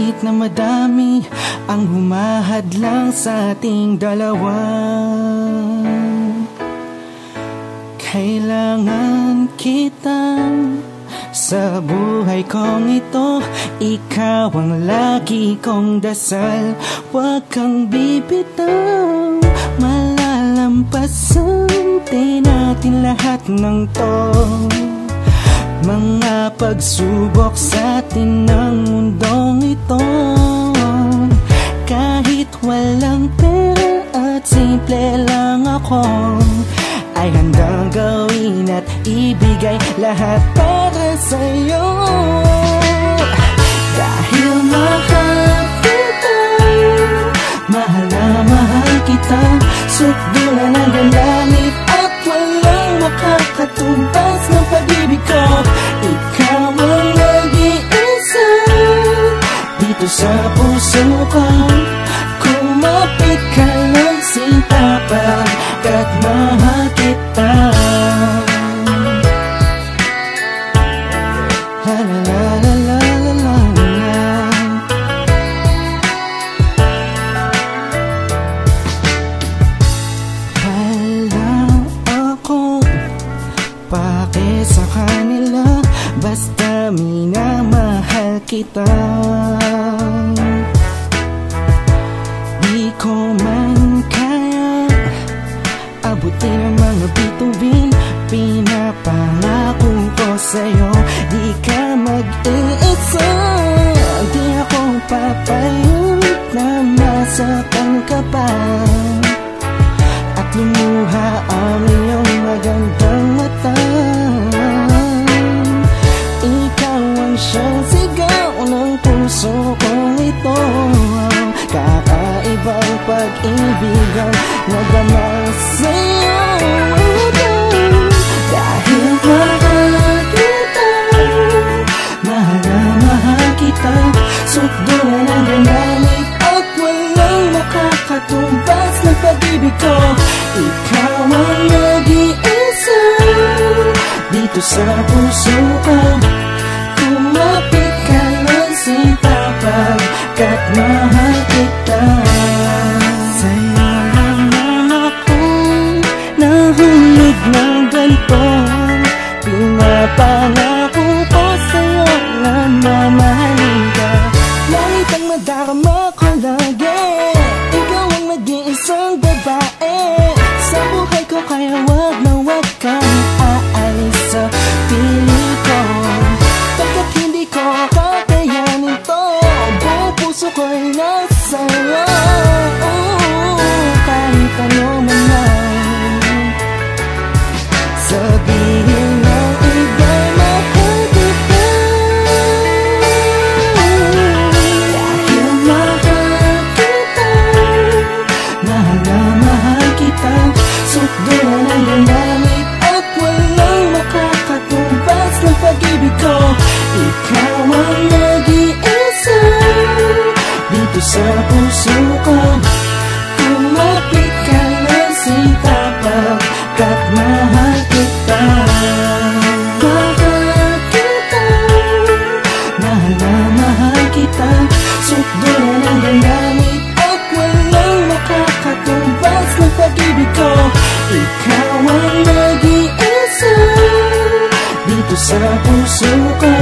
Kahit na madami ang humahadlang sa ating dalawa, kailangan kita sa buhay kong ito. Ikaw ang lagi kong dasal, huwag kang bibitaw. Malalampasan din natin lahat ng to, mga pagsubok sa atin ng mundong ito. Kahit walang pera at simple lang ako, ay handang gawin at ibigay lahat para sa'yo. Dahil mahal kita, mahal na mahal kita, sukdulan ng langit at walang makakatumbas ng pag-ibig ko. Ikaw ang nag-iisa dito sa puso ko. Kumapit ka lang sinta, pagkat mahal kita. La la la la la la la. Wala akong pake sa kanila, basta minamahal kita. Di ko man kaya abutin ang mga bituin, pinapangako ko sa'yo, di ka mag-iisa. Di ako papayag na masaktan ka pa at lumuha ang iyong magandang mata. Ikaw ang siyang sigaw ng puso kong ito, kakaibang pag-ibig ang nadama sa'yo. Dahil mahal kita, mahal na mahal kita, sukdulan ng langit at walang makakatumbas ng pag-ibig ko. Ikaw ang nag-iisa dito sa puso ko. Kumapit ka lang sinta, pagkat mahal kita. Sa'yo lang akong nahulog ng ganito, pinapangako ko sa'yo na mamahalin ka. Kahit ang madarama ko lagi, ikaw ang mag-iisang babae sa buhay ko, kaya wag na wag kang aalis sa piling ko. Pagkat hindi ko kakayanin to, buong puso ko'y nasa'yo. Kahit ano man lang sabihin ng iba, mahal kita. Dahil mahal kita, mahal na mahal kita, sukdulan ng langit at walang makakatumbas ng pag-ibig ko. Ikaw ang nag-iisa dito sa puso ko. Kumapit ka lang sinta, pagkat mahal kita. Mahal kita, mahal na mahal kita, sukdulan ng langit at walang makakatumbas ng pag-ibig ko. Ikaw ang nag-iisa dito sa puso ko.